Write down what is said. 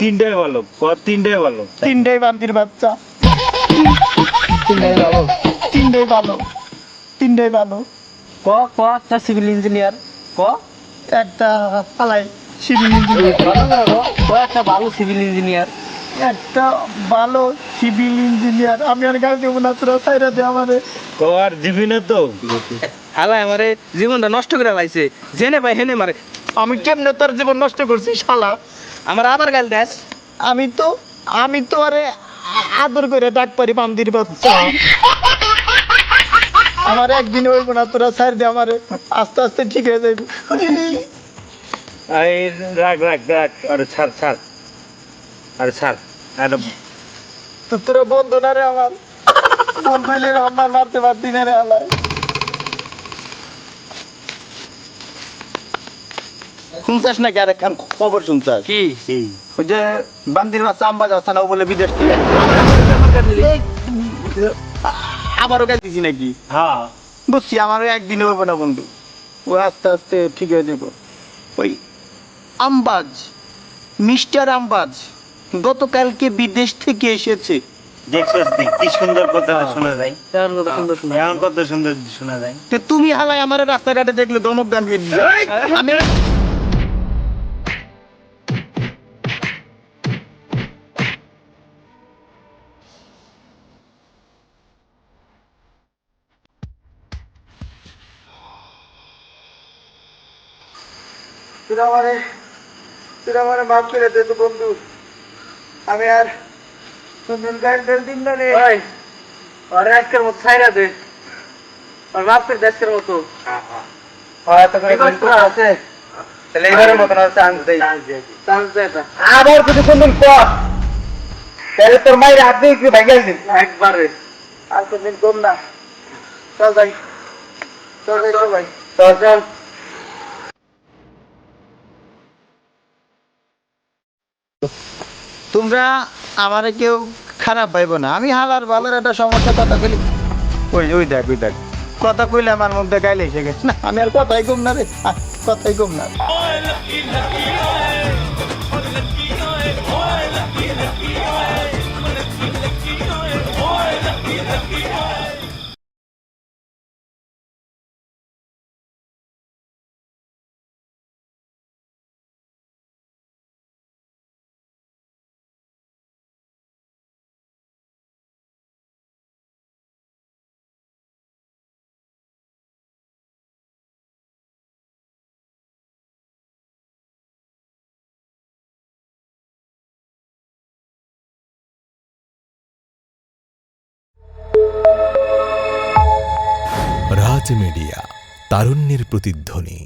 তিনটাই ভালো তিনটাই ভালো তিনটাই বান্দির বাচ্চা, তিনটাই ভালো, তিনটাই ভালো, তিনটাই ভালো। ক ক একটা সিভিল ইঞ্জিনিয়ার ক একটা পালাই সিভিল ইঞ্জিনিয়ার, ক একটা ভালো সিভিল ইঞ্জিনিয়ার। একটা ভালো সিভিল ইঞ্জিনিয়ার। আমি আর গাড়ি দেবো না, তোরা সাইরা দে আমারে। আর দিবি না তো? হালাই আমারে জীবনটা নষ্ট করে লাইছে, জেনে পাই হেনে মারে। আমি কেমনে তোর জীবন নষ্ট করছি শালা? আমার আবার গাল দেস। আমি তো আরে আদর করে ডাক পারি বান্দির বাচ্চা। আমার একদিন হইব না, তোরা সাইড দে আমারে, আস্তে আস্তে ঠিক হয়ে যাইব। এই রাখ রাখ রাখ, আরে ছাড় ছাড়, আরে ছাড়। আরে তো তোরা বন্ধু না রে আমার, ফোন পাইলে আমার মারতে পারতি না রে আলাই। শুনছাস নাকি আর একখান খবর শুনছাস? কি ওই যে বান্দির বাচ্চা আম্বাজ আছে না, ও বলে বিদেশ থেকে আবারও গাই দিছি নাকি? হ্যাঁ, বুঝছি, আমারও একদিনে হইব না বন্ধু, ও আস্তে আস্তে ঠিক হয়ে যাবো। ওই আম্বাজ, মিস্টার আম্বাজ গতকালকে বিদেশ থেকে এসেছে। দেখছস তুই কি সুন্দর কথা শোনা যায়, তেমন কথা সুন্দর শুনে। এমন কত সুন্দর শোনা যায়। তো তুমি হালাই আমার রাস্তাঘাটে দেখলে দমক গান দিয়ে দিবে। আমি তোরা আমারে মাফ করে দে তো বন্ধু, আমি আর সুন্দর গাড়ি দিন না রে। ওই ওরে আজকের মতো ছাইরা দে, আর মাফ করে দে আজকের মতো। এত করে আছে তাহলে এবারের মতন আর চান্স দেই। চান্স দে এটা আবার কিছু কোনদিন কর, তাহলে তোর মায়ের হাত দিয়ে একটু ভেঙে দিন। একবারে। আর কোনদিন কম না। চল যাই, চল যাই, চল ভাই, চল চল। তোমরা আমারে কেউ খারাপ পাইব না, আমি হালার ভালোর একটা সমস্যা কথা কইলি। ওই ওই দেখ, ওই দেখ, কথা কইলে আমার মুখ দিয়ে গাইলে এসে গেছে না, আমি আর কথাই কম না রে, কথাই কম না। রাজ মিডিয়া, তারুণ্যের প্রতিধ্বনি।